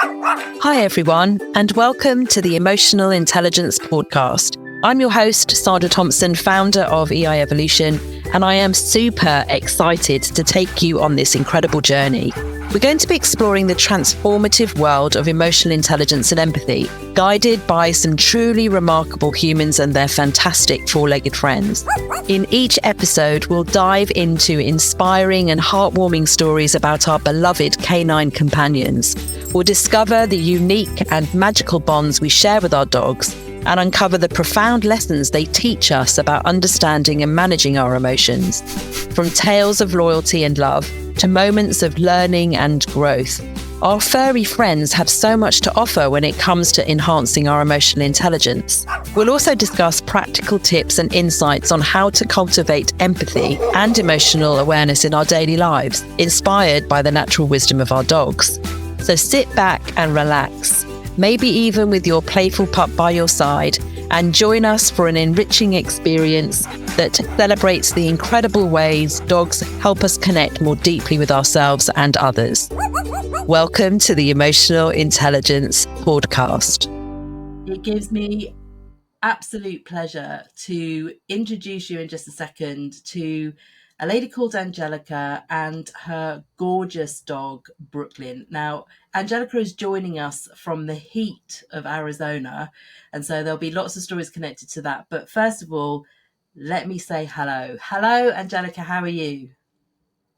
Hi everyone, and welcome to the Emotional Intelligence Podcast. I'm your host, Sandra Thompson, founder of EI Evolution, and I am super excited to take you on this incredible journey. We're going to be exploring the transformative world of emotional intelligence and empathy, guided by some truly remarkable humans and their fantastic four-legged friends. In each episode, we'll dive into inspiring and heartwarming stories about our beloved canine companions. We'll discover the unique and magical bonds we share with our dogs and uncover the profound lessons they teach us about understanding and managing our emotions. From tales of loyalty and love to moments of learning and growth, our furry friends have so much to offer when it comes to enhancing our emotional intelligence. We'll also discuss practical tips and insights on how to cultivate empathy and emotional awareness in our daily lives, inspired by the natural wisdom of our dogs. So sit back and relax, maybe even with your playful pup by your side, and join us for an enriching experience that celebrates the incredible ways dogs help us connect more deeply with ourselves and others. Welcome to the Emotional Intelligence Podcast. It gives me absolute pleasure to introduce you in just a second to a lady called Angelica and her gorgeous dog, Brooklyn. Now, Angelica is joining us from the heat of Arizona, and so there'll be lots of stories connected to that. But first of all, let me say hello. Hello, Angelica, how are you?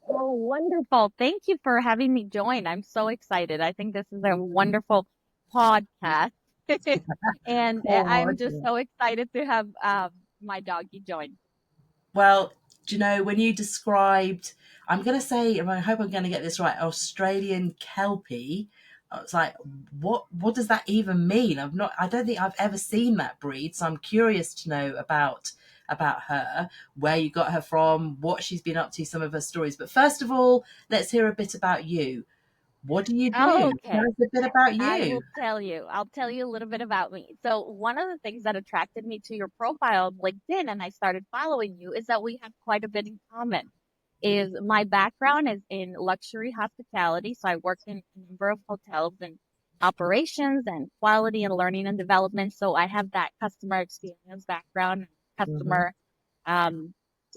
Oh, wonderful. Thank you for having me join. I'm so excited. I think this is a wonderful podcast. And I'm just so excited to have my doggy join. Well, do you know, when you described, I'm going to say, and I hope I'm going to get this right, Australian Kelpie, I was like, what does that even mean? I don't think I've ever seen that breed. So I'm curious to know about her, where you got her from, what she's been up to, some of her stories. But first of all, let's hear a bit about you. What do you do? Oh, okay. Tell us a bit about you. I will tell you. I'll tell you a little bit about me. So one of the things that attracted me to your profile on LinkedIn and I started following you is that we have quite a bit in common. Is my background is in luxury hospitality. So I worked in a number of hotels and operations and quality and learning and development. So I have that customer experience background, customer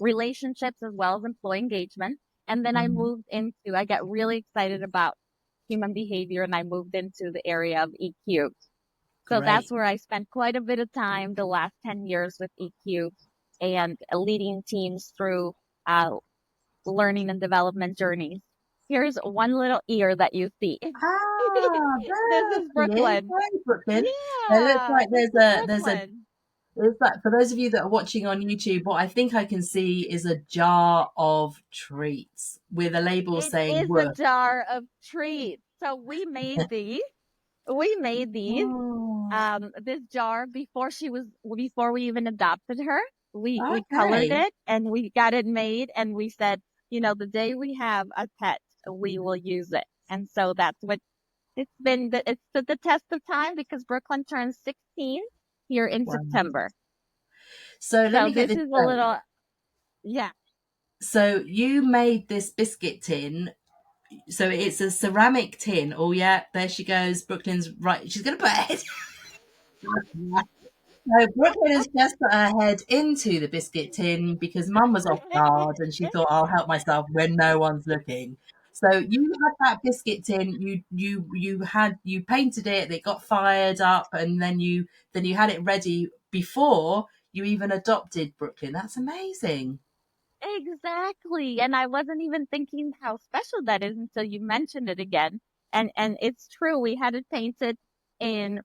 relationships as well as employee engagement. And then I got really excited about human behavior and I moved into the area of EQ. So that's where I spent quite a bit of time the last 10 years with EQ and leading teams through learning and development journeys. Here's one little ear that you see. This is Brooklyn. Brooklyn. Yeah, It looks like it's like, for those of you that are watching on YouTube, what I think I can see is a jar of treats with a label saying it is "Woof." a jar of treats. So we made these. This jar before we even adopted her. We colored it and we got it made and we said, the day we have a pet, we will use it. And so that's what it's been. It's stood the test of time because Brooklyn turns 16 here in September. So let me get this is a little, yeah. So you made this biscuit tin. So it's a ceramic tin. Oh yeah, there she goes. Brooklyn's right. She's going to put her head. So Brooklyn has just put her head into the biscuit tin because Mum was off guard and she thought I'll help myself when no one's looking. So you had that biscuit tin. You painted it. It got fired up, and then you had it ready before you even adopted Brooklyn. That's amazing. Exactly. And I wasn't even thinking how special that is until you mentioned it again. And it's true. We had it painted in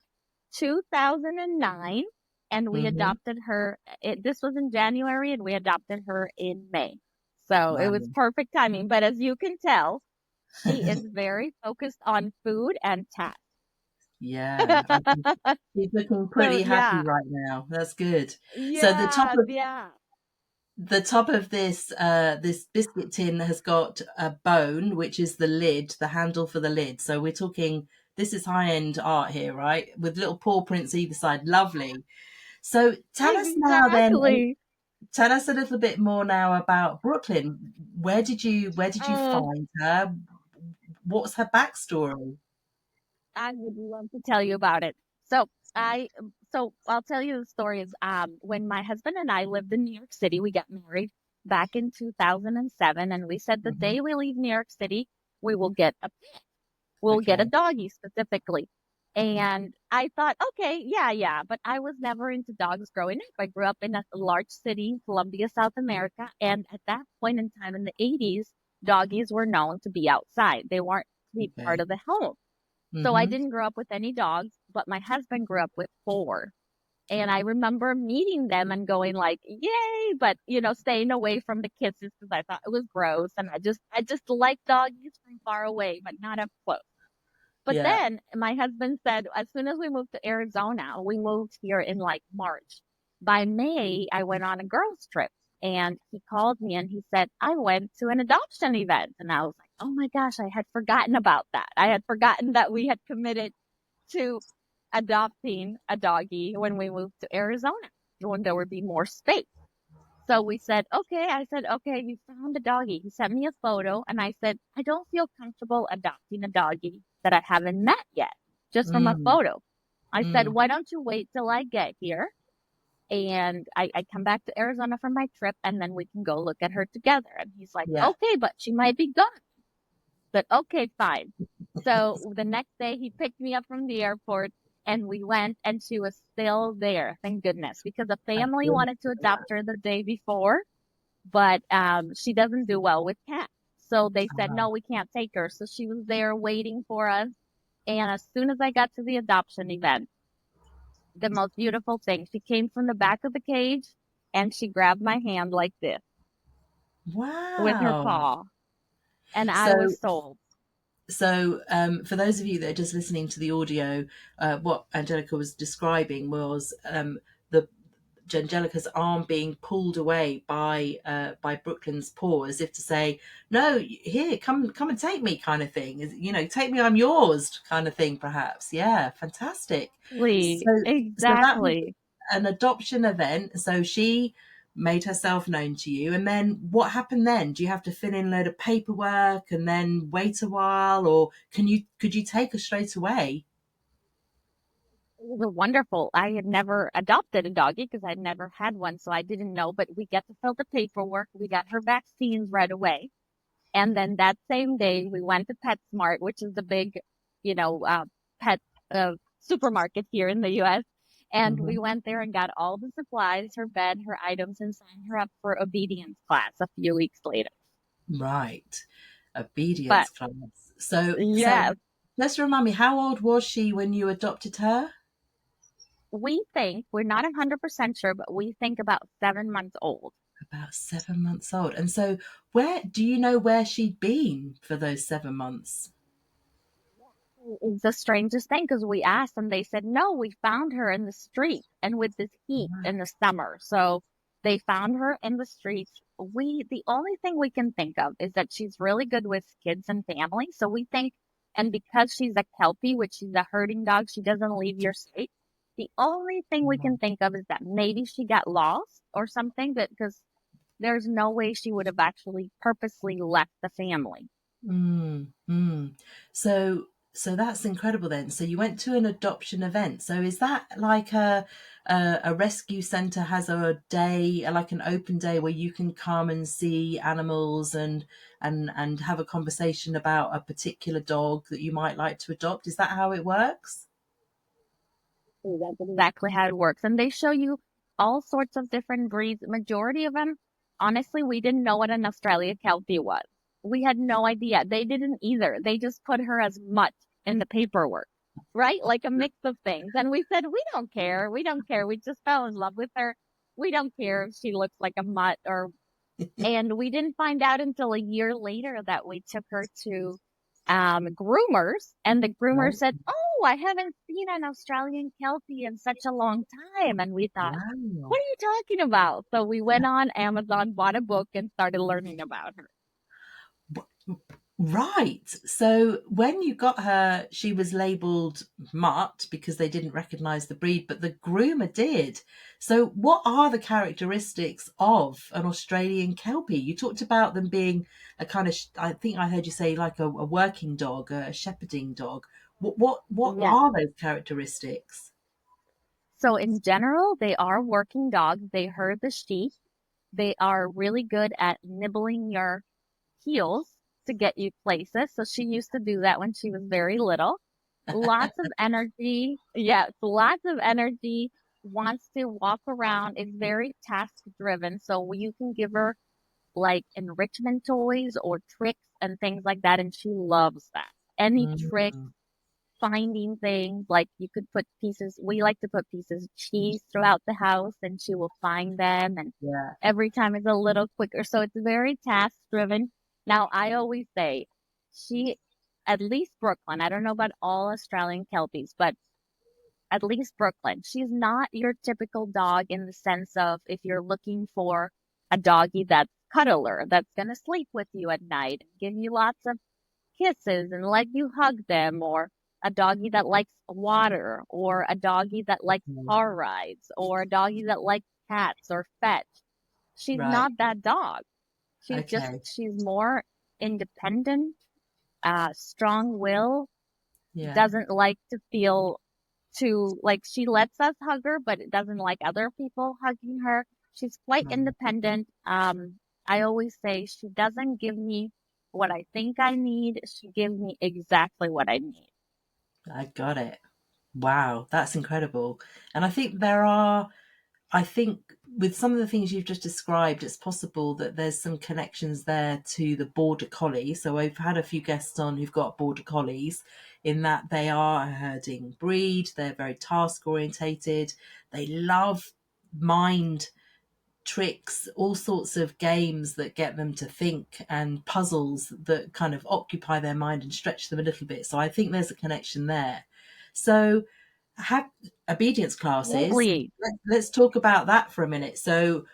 2009 and we adopted her. This was in January and we adopted her in May. So it was perfect timing. But as you can tell, she is very focused on food and tasks. Yeah, she's looking pretty happy right now. That's good. Yeah, so the top of this biscuit tin has got a bone, which is the lid, the handle for the lid. So we're talking, this is high-end art here, right? With little paw prints either side. Lovely. So tell us now then. Tell us a little bit more now about Brooklyn. Where did you find her? What's her backstory? I would love to tell you about it. So I, so I'll tell you the story is, when my husband and I lived in New York City, we got married back in 2007, and we said the Mhm. day we leave New York City, we will get a we'll get a Okay. doggy specifically. And I thought, okay, yeah, yeah. But I was never into dogs growing up. I grew up in a large city, Colombia, South America. And at that point in time in the 80s, doggies were known to be outside. They weren't to be part Okay. of the home. So I Mm-hmm. didn't grow up with any dogs, but my husband grew up with four. And I remember meeting them and going like, yay, but staying away from the kisses because I thought it was gross. And I just like doggies from far away, but not up close. But Yeah. then my husband said, as soon as we moved to Arizona, we moved here in like March. By May, I went on a girls' trip and he called me and he said, I went to an adoption event. And I was like, oh my gosh, I had forgotten about that. I had forgotten that we had committed to adopting a doggy when we moved to Arizona, when there would be more space. So we said, okay. I said, okay, you found a doggy. He sent me a photo and I said, I don't feel comfortable adopting a doggy that I haven't met yet, just from a Mm, photo. I said, mm. why don't you wait till I get here and I come back to Arizona from my trip and then we can go look at her together. And he's like, Yeah. okay, but she might be gone. But okay, fine. So the next day he picked me up from the airport and we went and she was still there. Thank goodness, because the Thank family goodness wanted to for that. adopt her the day before, but she doesn't do well with cats. So they said, Ah, no, we can't take her. So she was there waiting for us. And as soon as I got to the adoption event, the most beautiful thing, she came from the back of the cage and she grabbed my hand like this with her wow. paw. And I So, was sold. for those of you that are just listening to the audio, what Angelica was describing was the Angelica's arm being pulled away by Brooklyn's paw, as if to say, "No, here, come and take me," kind of thing. Take me, I'm yours, kind of thing. Perhaps, yeah, fantastic. So that was Exactly. an adoption event. So she made herself known to you, and then what happened then? Do you have to fill in a load of paperwork and then wait a while, or could you take her straight away? It was wonderful. I had never adopted a doggy because I'd never had one, so I didn't know. But we got to fill the paperwork. We got her vaccines right away. And then that same day, we went to PetSmart, which is the big, you know, uh, pet supermarket here in the U.S. And Hmm. we went there and got all the supplies, her bed, her items, and signed her up for obedience class a few weeks later. Right. But Obedience class. So yes, just remind me, how old was she when you adopted her? we think, we're not 100% sure, but we think about 7 months old. About 7 months old. And so where do you know where she'd been for those 7 months? It's the strangest thing because we asked and they said, no, we found her in the street and with this heat in the summer. So they found her in the streets. The only thing we can think of is that she's really good with kids and family. So we think, and because she's a Kelpie, which is a herding dog, she doesn't leave your sight. The only thing we can think of is that maybe she got lost or something, but because there's no way she would have actually purposely left the family. Mm, mm. So so that's incredible then. So you went to an adoption event. So is that like a rescue center has a day, like an open day where you can come and see animals and have a conversation about a particular dog that you might like to adopt? Is that how it works? So that's exactly how it works. And they show you all sorts of different breeds. Majority of them, honestly, we didn't know what an Australian Kelpie was. We had no idea. They didn't either. They just put her as mutt in the paperwork, right? Like a mix of things. And we said, we don't care. We don't care. We just fell in love with her. We don't care if she looks like a mutt or and we didn't find out until a year later that we took her to groomers, and the groomer Right. said, "Oh, I haven't seen an Australian Kelpie in such a long time." And we thought, Wow. "What are you talking about?" So we went on Amazon, bought a book, and started learning about her. Right. So when you got her, she was labeled mutt because they didn't recognize the breed, but the groomer did. So what are the characteristics of an Australian Kelpie? You talked about them being a kind of, I think I heard you say like a working dog, a shepherding dog. What Yes. are those characteristics? So in general, they are working dogs. They herd the sheep. They are really good at nibbling your heels to get you places. So she used to do that when she was very little. Lots of energy. Yes, lots of energy. Wants to walk around. Is very task driven. So you can give her like enrichment toys or tricks and things like that, and she loves that. Any trick, Mm, finding things like you could put pieces. We like to put pieces of cheese throughout the house, and she will find them. And yeah. every time it's a little quicker. So it's very task driven. Now, I always say she, at least Brooklyn, I don't know about all Australian Kelpies, but at least Brooklyn, she's not your typical dog in the sense of if you're looking for a doggy that's cuddler, that's going to sleep with you at night, give you lots of kisses and let you hug them, or a doggy that likes water, or a doggy that likes Mm, car rides, or a doggy that likes cats or fetch. She's right. not that dog. Okay. She's more independent, strong will, Yeah. doesn't like to feel too, like she lets us hug her, but it doesn't like other people hugging her. She's quite Mm, independent. I always say she doesn't give me what I think I need. She gives me exactly what I need. I got it. Wow, that's incredible. And I think with some of the things you've just described, it's possible that there's some connections there to the Border Collie. So I've had a few guests on who've got Border Collies, in that they are a herding breed. They're very task orientated. They love mind tricks, all sorts of games that get them to think, and puzzles that kind of occupy their mind and stretch them a little bit. So I think there's a connection there. So have obedience classes. Absolutely. Let's talk about that for a minute. So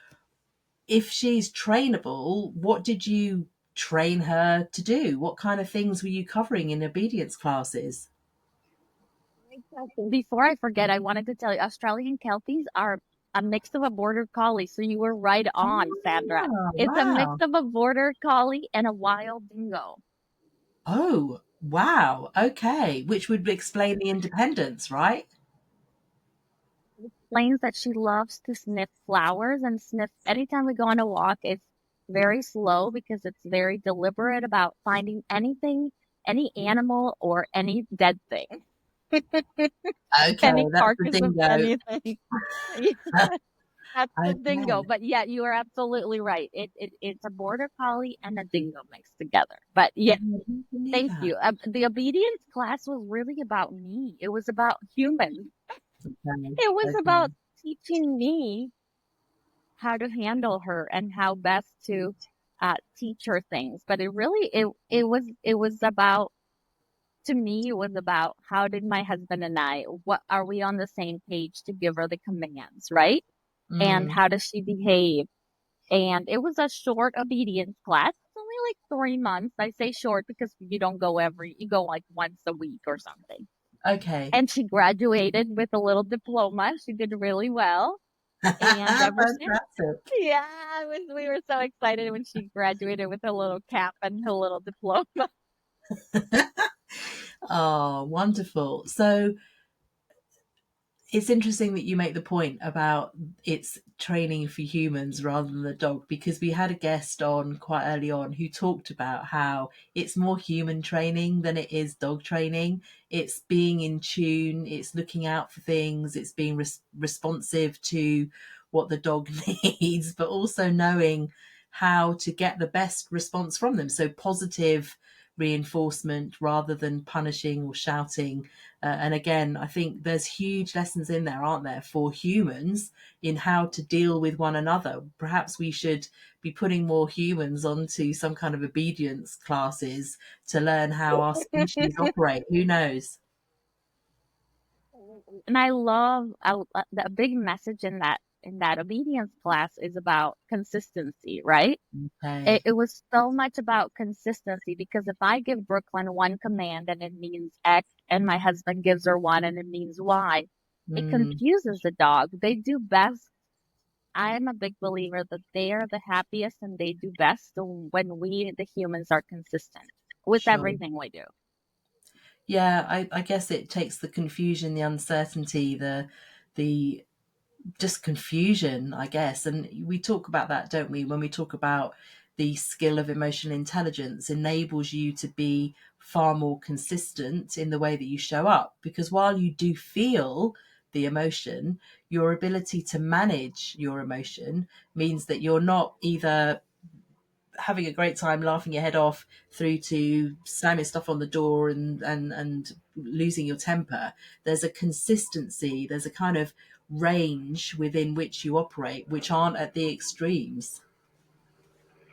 if she's trainable, what did you train her to do? What kind of things were you covering in obedience classes? Before I forget, I wanted to tell you Australian Kelpies are a mix of a border collie. So you were right on, Sandra. Oh, It's a mix wow. of a border collie and a wild dingo. Oh, wow. Okay. Which would explain the independence, right? Explains that she loves to sniff flowers and sniff anytime we go on a walk. It's very slow because it's very deliberate about finding anything, any animal or any dead thing, Okay, any that's the carcass of dingo. anything. That's the dingo. Okay. But yeah, you are absolutely right. It's a border collie and a dingo mixed together. But Oh, yeah, I never knew thank that. you. The obedience class was really about me. It was about humans. Okay. It was Okay. about teaching me how to handle her and how best to teach her things. But it was about, to me it was about how did my husband and I, what are we on the same page to give her the commands, right? And Mm, how does she behave? And it was a short obedience class. It's only like 3 months. I say short because you go like once a week or something. okay. And she graduated with a little diploma. She did really well. And ever since, Fantastic. yeah, we were so excited when she graduated with a little cap and a little diploma. Oh, wonderful. So it's interesting that you make the point about it's training for humans rather than the dog, because we had a guest on quite early on who talked about how it's more human training than it is dog training. It's being in tune, it's looking out for things, it's being responsive to what the dog needs, but also knowing how to get the best response from them. So positive reinforcement rather than punishing or shouting. And again, I think there's huge lessons in there, aren't there, for humans in how to deal with one another. Perhaps we should be putting more humans onto some kind of obedience classes to learn how our species operate. Who knows? And the big message in that obedience class is about consistency, right? Okay. It was so much about consistency because if I give Brooklyn one command and it means X, and my husband gives her one and it means Y, it Mm, confuses the dog. They do best. I'm a big believer that they are the happiest and they do best when we, the humans, are consistent with sure. everything we do. Yeah, I guess it takes the confusion, the uncertainty, the just confusion, I guess. And we talk about that, don't we, when we talk about the skill of emotional intelligence enables you to be far more consistent in the way that you show up. Because while you do feel the emotion, your ability to manage your emotion means that you're not either having a great time laughing your head off through to slamming stuff on the door and losing your temper. There's a consistency, there's a kind of range within which you operate, which aren't at the extremes.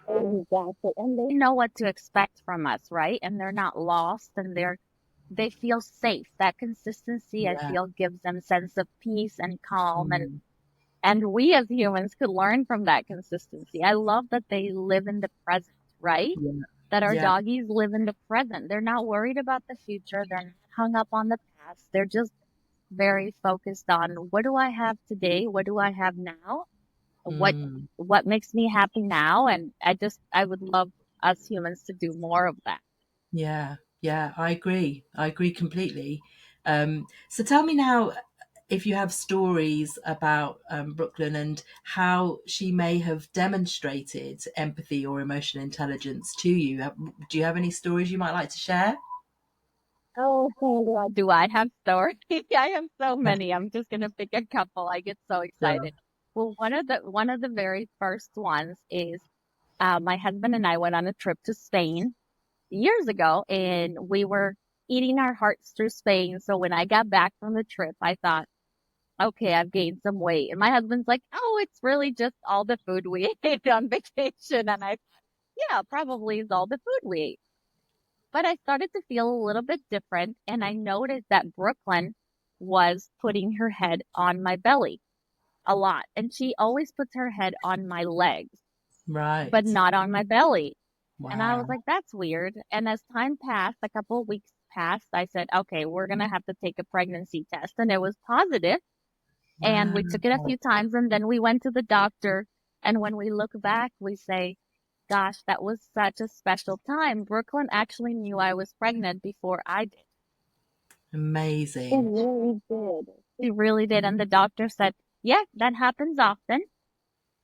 Exactly. And they know what to expect from us, right? And they're not lost and they feel safe. That consistency, I Yeah. feel, gives them sense of peace and calm, Mm. and we as humans could learn from that consistency. I love that they live in the present, right? Yeah. That our Yeah. doggies live in the present. They're not worried about the future. They're not hung up on the past. They're just very focused on, what do I have today? What do I have now? What Mm. what makes me happy now? And I would love us humans to do more of that. Yeah. Yeah. I agree completely. So tell me now if you have stories about Brooklyn and how she may have demonstrated empathy or emotional intelligence to you. Do you have any stories you might like to share? Oh, Sandra, do I have stories? I have so Yeah, many. I'm just gonna pick a couple. I get so sure. excited. Well, one of the very first ones is my husband and I went on a trip to Spain years ago, and we were eating our hearts through Spain. So when I got back from the trip, I thought, okay, I've gained some weight. And my husband's like, oh, it's really just all the food we ate on vacation. And I thought, yeah, probably it's all the food we ate. But I started to feel a little bit different, and I noticed that Brooklyn was putting her head on my belly a lot. And she always puts her head on my legs, but Right. not on my belly. And I was Wow. like, that's weird. And as time passed, a couple of weeks passed, I said, okay, we're going to have to take a pregnancy test. And it was positive. And we took it a Wow. few times, and then we went to the doctor. And when we look back, we say, gosh, that was such a special time. Brooklyn actually knew I was pregnant before I did. It Amazing. really did. She really did. And the doctor said, yeah, that happens often.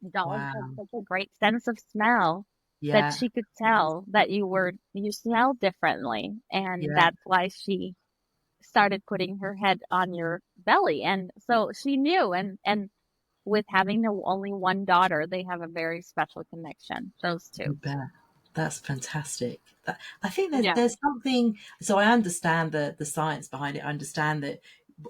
Dogs have Wow. such a great sense of smell that Yeah. she could tell that you smell differently. And Yeah. that's why she started putting her head on your belly. And so she knew. And with having only one daughter, they have a very special connection, those two. You bet. That's fantastic. I think Yeah. there's something. So I understand the science behind it. I understand that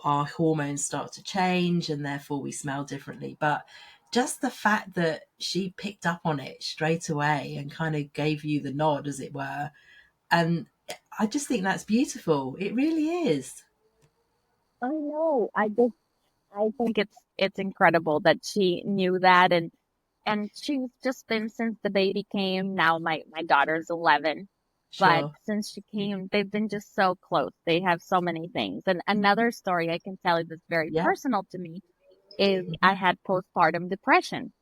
our hormones start to change and therefore we smell differently. But just the fact that she picked up on it straight away and kind of gave you the nod, as it were, and I just think that's beautiful. It really is. I know. I think it's incredible that she knew that, and she's just been since the baby came. Now my daughter's 11, but Sure. since she came, they've been just so close. They have so many things. And another story I can tell you that's very Yeah. personal to me is I Mhm. had postpartum depression.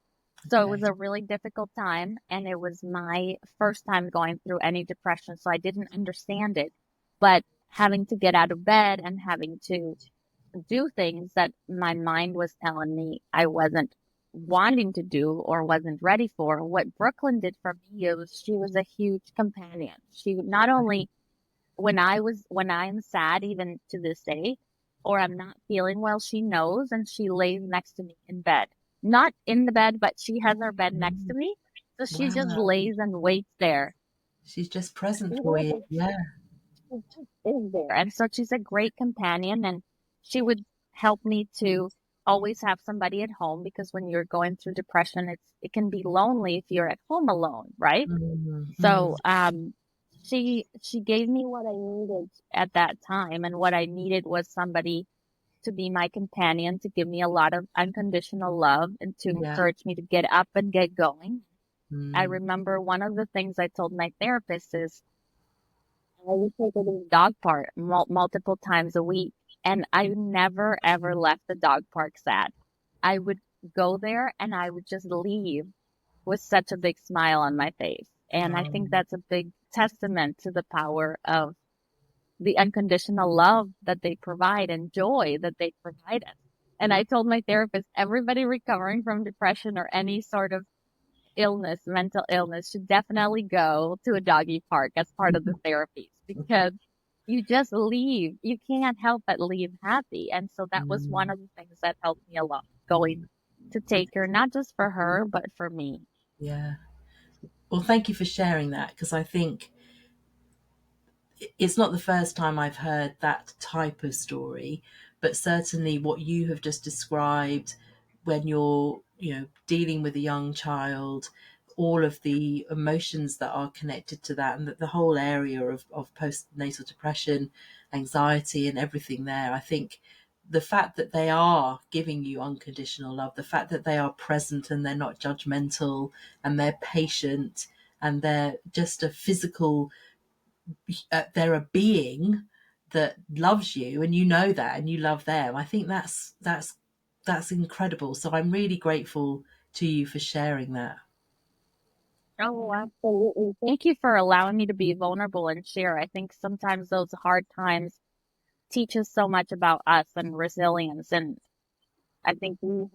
So it was Okay. a really difficult time, and it was my first time going through any depression, so I didn't understand it. But having to get out of bed and having to do things that my mind was telling me I wasn't wanting to do or wasn't ready for. What Brooklyn did for me is she was a huge companion. She not only when I'm sad, even to this day, or I'm not feeling well, she knows and she lays next to me in bed. Not in the bed, but she has her bed next to Mm. me. So she just Wow. lays and waits there. She's just present She for you. really Yeah. she just is there. And so she's a great companion, and she would help me to always have somebody at home, because when you're going through depression, it can be lonely if you're at home alone, right? Mm, mm, So she gave me what I needed at that time, and what I needed was somebody to be my companion, to give me a lot of unconditional love and to yeah. encourage me to get up and get going. I Mm, remember one of the things I told my therapist is I would take her to the dog park multiple times a week, and I never ever left the dog park sad. I would go there and I would just leave with such a big smile on my face. And I think um, that's a big testament to the power of the unconditional love that they provide and joy that they provide us. And I told my therapist, everybody recovering from depression or any sort of illness, mental illness, should definitely go to a doggy park as part of the therapies, because you just leave. You can't help but leave happy. And so that was one of the things that helped me a lot, going to take her, not just for her, but for me. Yeah. Well, thank you for sharing that, because I think it's not the first time I've heard that type of story, but certainly what you have just described, when you're, dealing with a young child, all of the emotions that are connected to that, and the whole area of postnatal depression, anxiety, and everything there. I think the fact that they are giving you unconditional love, the fact that they are present and they're not judgmental and they're patient and they're just a physical, they're a being that loves you, and you know that, and you love them. I think that's incredible. So I'm really grateful to you for sharing that. Oh, absolutely. Thank you for allowing me to be vulnerable and share. I think sometimes those hard times teach us so much about us and resilience. And I think in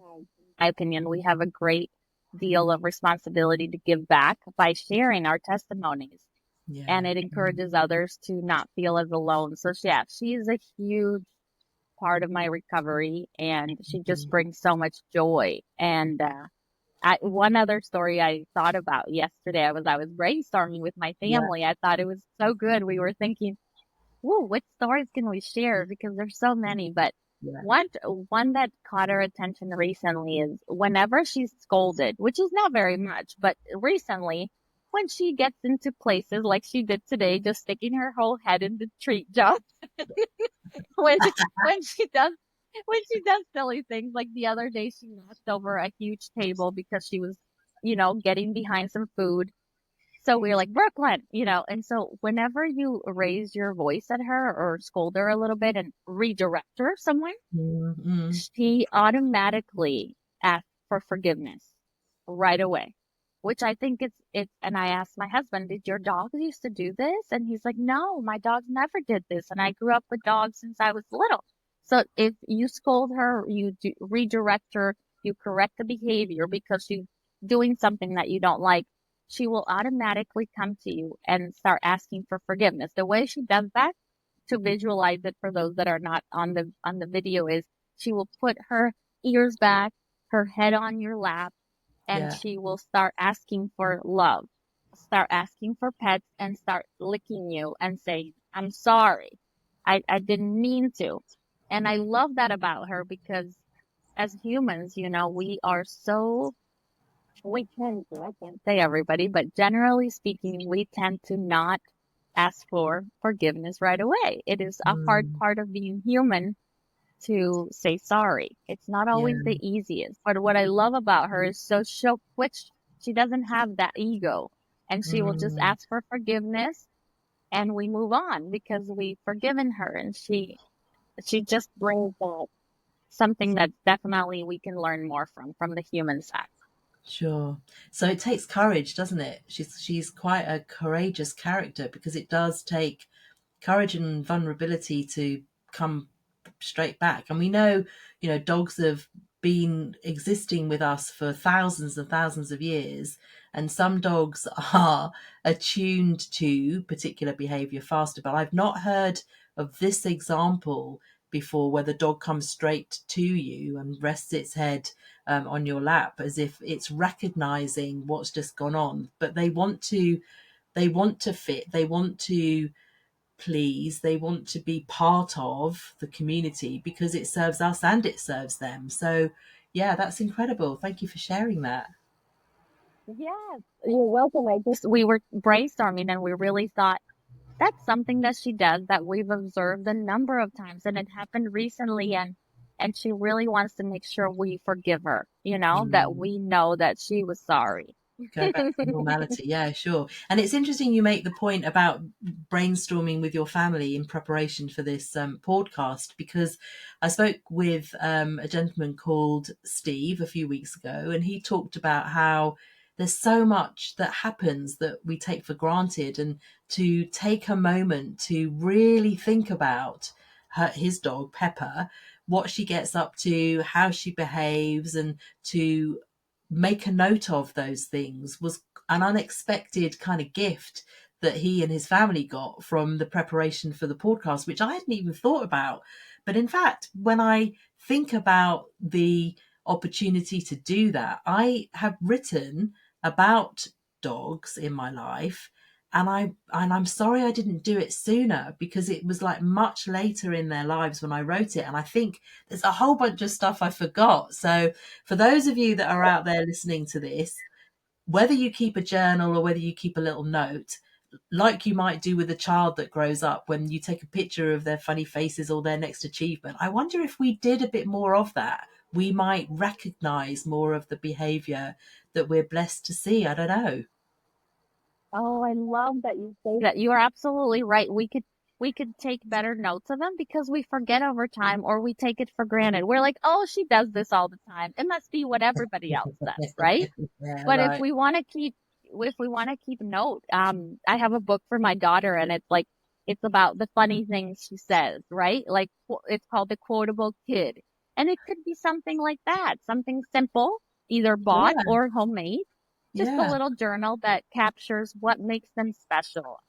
my opinion, we have a great deal of responsibility to give back by sharing our testimonies. And Yeah. it encourages others to not feel as alone. So yeah, she is a huge part of my recovery, and she just brings so much joy. And one other story I thought about yesterday, I was brainstorming with my Yeah. family. I thought it was so good. We were thinking, "Whoa, what stories can we share?" Because there's so many. But Yeah. one that caught our attention recently is whenever she's scolded, which is not very much, but recently, when she gets into places like she did today, just sticking her whole head in the treat jar, when when she does when she does silly things, like the other day she knocked over a huge table because she was, getting behind some food. So we were like, Brooklyn, and so whenever you raise your voice at her or scold her a little bit and redirect her somewhere, Mm-hmm. she automatically asks for forgiveness right away, which I think and I asked my husband, did your dog used to do this? And he's like, no, my dog never did this. And I grew up with dogs since I was little. So if you scold her, redirect her, you correct the behavior because she's doing something that you don't like, she will automatically come to you and start asking for forgiveness. The way she does that, to visualize it for those that are not on the video, is she will put her ears back, her head on your lap, and Yeah. she will start asking for love, start asking for pets, and start licking you and saying, I'm sorry. I didn't mean to. And I love that about her because as humans, we are so, we tend to, I can't say everybody, but generally speaking, we tend to not ask for forgiveness right away. It is a hard Mm. part of being human to say sorry. It's not always Yeah. the easiest, but what I love about her is so quick. She doesn't have that ego, and she will just Mm. ask for forgiveness, and we move on because we've forgiven her, and she just brings that something that definitely we can learn more from the human side. Sure. So it takes courage, doesn't it? She's quite a courageous character, because it does take courage and vulnerability to come straight back. And we know, dogs have been existing with us for thousands and thousands of years, and some dogs are attuned to particular behavior faster. But I've not heard of this example before, where the dog comes straight to you and rests its head on your lap, as if it's recognizing what's just gone on. But they want to fit, they want to please, they want to be part of the community, because it serves us and it serves them. So yeah, that's incredible. Thank you for sharing that. Yes, you're welcome. We were brainstorming and we really thought that's something that she does that we've observed a number of times, and it happened recently, and she really wants to make sure we forgive her, that Mm. we know that she was sorry. Go back to normality. Yeah, sure. And it's interesting you make the point about brainstorming with your family in preparation for this podcast, because I spoke with a gentleman called Steve a few weeks ago, and he talked about how there's so much that happens that we take for granted, and to take a moment to really think about his dog Pepper, what she gets up to, how she behaves, and to make a note of those things was an unexpected kind of gift that he and his family got from the preparation for the podcast, which I hadn't even thought about. But in fact, when I think about the opportunity to do that, I have written about dogs in my life, and I'm sorry I didn't do it sooner, because it was like much later in their lives when I wrote it, and I think there's a whole bunch of stuff I forgot. So for those of you that are out there listening to this, whether you keep a journal or whether you keep a little note, like you might do with a child that grows up, when you take a picture of their funny faces or their next achievement, I wonder if we did a bit more of that, we might recognize more of the behavior that we're blessed to see. I don't know. Oh, I love that you say that. You are absolutely right. We could take better notes of them because we forget over time, or we take it for granted. We're like, oh, she does this all the time. It must be what everybody else does, right? Yeah, But right. if we want to keep note, I have a book for my daughter, and it's about the funny things she says, right? Like it's called The Quotable Kid. And it could be something like that, something simple, either bought Yeah, or homemade, just a yeah, little journal that captures what makes them special.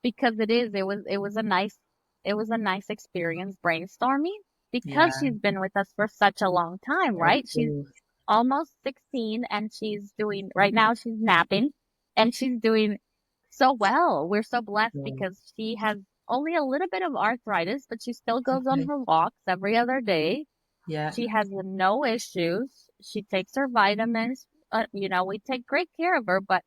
Because it was a nice experience brainstorming, because yeah, she's been with us for such a long time, of right? She's course. almost 16, and right now she's napping, and she's doing so well. We're so blessed Yeah. because she has only a little bit of arthritis, but she still goes on Okay. her walks every other day. Yeah, She has no issues. She takes her vitamins. We take great care of her, but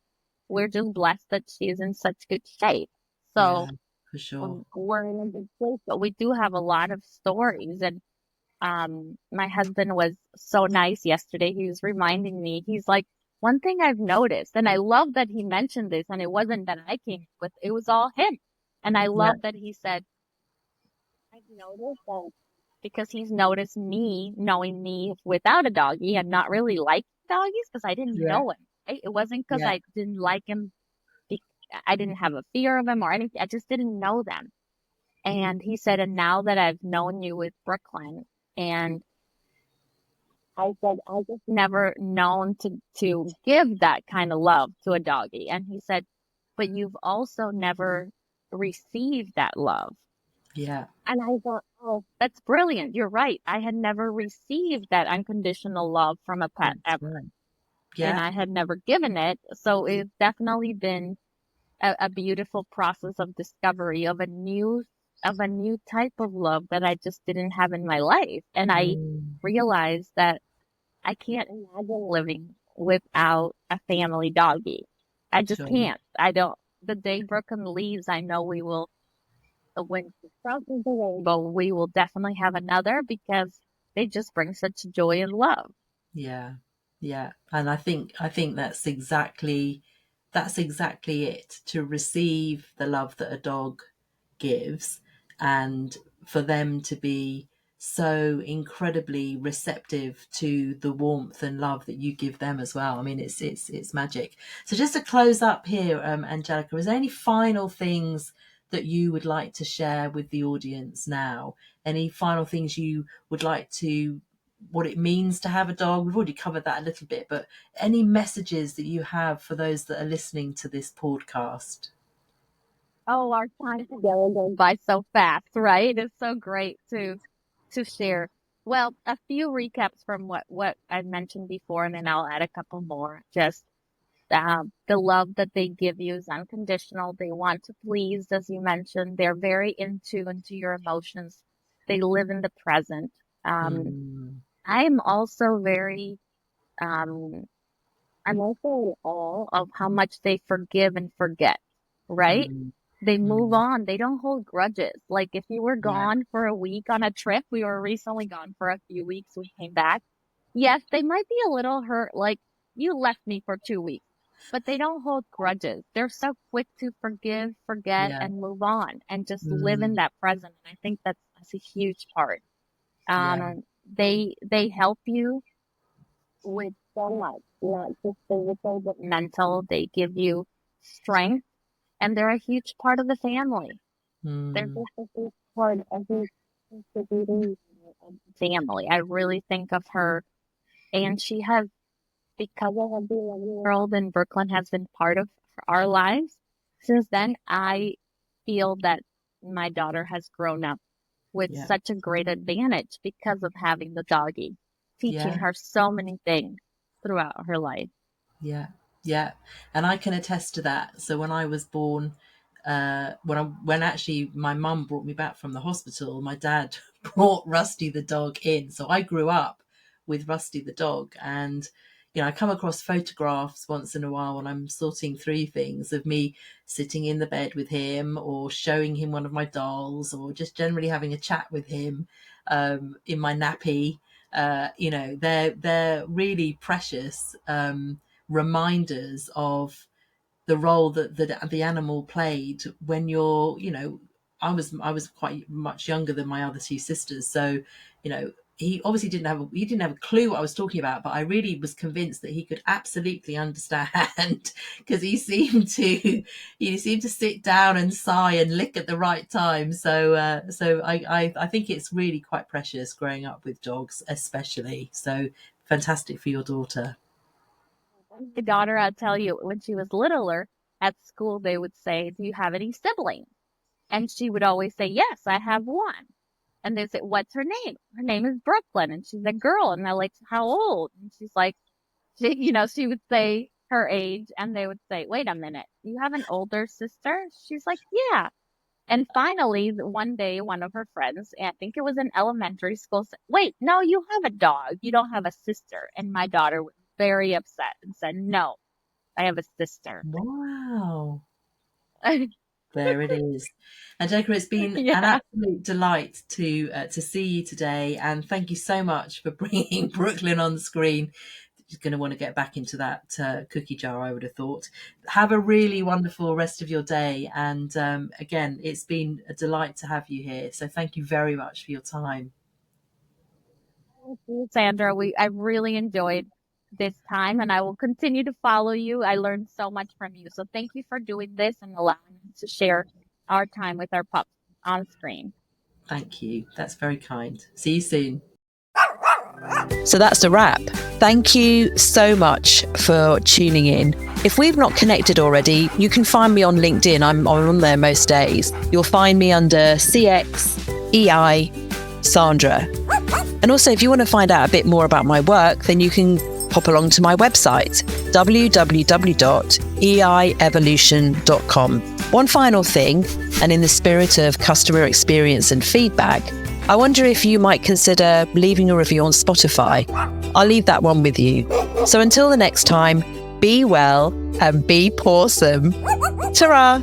we're just blessed that she's in such good shape. yeah, So for sure. we're in a good place, but we do have a lot of stories. And my husband was so nice yesterday. He was reminding me, he's like, one thing I've noticed, and I love that he mentioned this, and it wasn't that I came with, it was all him. And I Yeah, love that he said, I've noticed that, because he's noticed me, knowing me without a doggy and not really liking doggies because I didn't yeah, know him. Right? It wasn't because yeah. I didn't like him. be- I didn't have a fear of him or anything. I just didn't know them. And he said, and now that I've known you with Brooklyn, and I said, I just never known to give that kind of love to a doggy. And he said, but you've also never received that love. Yeah, And I thought, oh, that's brilliant. You're right. I had never received that unconditional love from a pet that's ever, right. and Yeah, I had never given it. So it's definitely been a beautiful process of discovery of a new type of love that I just didn't have in my life. And I mm, realized that I can't imagine living without a family doggy. I just sure. can't. I don't. The day Brooklyn leaves, I know we will, when she crosses the rainbow, we will definitely have another, because they just bring such joy and love. Yeah, yeah. And I think that's exactly it, to receive the love that a dog gives, and for them to be so incredibly receptive to the warmth and love that you give them as well. I mean, it's magic. So just to close up here, Angelica, is there any final things that you would like to share with the audience now? Any final things you would like to, what it means to have a dog? We've already covered that a little bit, but any messages that you have for those that are listening to this podcast? Oh, our time together goes by so fast, right? It's so great to share. Well, a few recaps from what I mentioned before, and then I'll add a couple more. Just the love that they give you is unconditional. They want to please, as you mentioned. They're very in tune to your emotions. They live in the present. Um, Mm, I'm also very um, I'm also in awe of how much they forgive and forget, right? mm, They move mm. on. They don't hold grudges. Like if you were Yeah, gone for a week on a trip, we were recently gone for a few weeks, we came back. Yes, they might be a little hurt, like you left me for 2 weeks, but they don't hold grudges. They're so quick to forgive, forget, yeah, and move on and just live in mm, that present. And I think that's a huge part. yeah, They help you with so much, not just physical, but mental. They give you strength, and they're a huge part of the family. They're Mm. just a huge part of the contributing of the family. I really think of her, and she has, because of her being a world in Brooklyn, has been part of our lives. Since then, I feel that my daughter has grown up with Yeah. such a great advantage because of having the doggy, teaching Yeah. her so many things throughout her life. Yeah. Yeah. And I can attest to that. So when I was born, when actually my mum brought me back from the hospital, my dad brought Rusty the dog in. So I grew up with Rusty the dog, and I come across photographs once in a while when I'm sorting through things of me sitting in the bed with him, or showing him one of my dolls, or just generally having a chat with him in my nappy. They're really precious reminders of the role that the animal played when you're, I was quite much younger than my other two sisters, so he obviously didn't have a clue what I was talking about, but I really was convinced that he could absolutely understand because he seemed to sit down and sigh and lick at the right time. So I think it's really quite precious growing up with dogs, especially. So fantastic for your daughter. My daughter, I'll tell you, when she was littler at school, they would say, "Do you have any siblings?" And she would always say, "Yes, I have one." And they say, "What's her name?" "Her name is Brooklyn." And she's a girl. And they're like, "How old?" And she's like, she would say her age, and they would say, "Wait a minute, you have an older sister?" She's like, "Yeah." And finally, one day, one of her friends, I think it was in elementary school, said, "Wait, no, you have a dog. You don't have a sister." And my daughter was very upset and said, "No, I have a sister." Wow. There it is. Angelica, it's been an Yeah. absolute delight to see you today, and thank you so much for bringing Brooklyn on the screen. She's going to want to get back into that cookie jar, I would have thought. Have a really wonderful rest of your day, and again, it's been a delight to have you here. So thank you very much for your time. Thank you, Sandra. I really enjoyed this time, and I will continue to follow you. I learned so much from you. So thank you for doing this and allowing us to share our time with our pups on screen. Thank you. That's very kind. See you soon. So that's a wrap. Thank you so much for tuning in. If we've not connected already, you can find me on LinkedIn. I'm on there most days. You'll find me under CXEI Sandra. And also, if you want to find out a bit more about my work, then you can pop along to my website, www.eievolution.com. One final thing, and in the spirit of customer experience and feedback, I wonder if you might consider leaving a review on Spotify. I'll leave that one with you. So until the next time, be well and be pawsome. Ta-ra!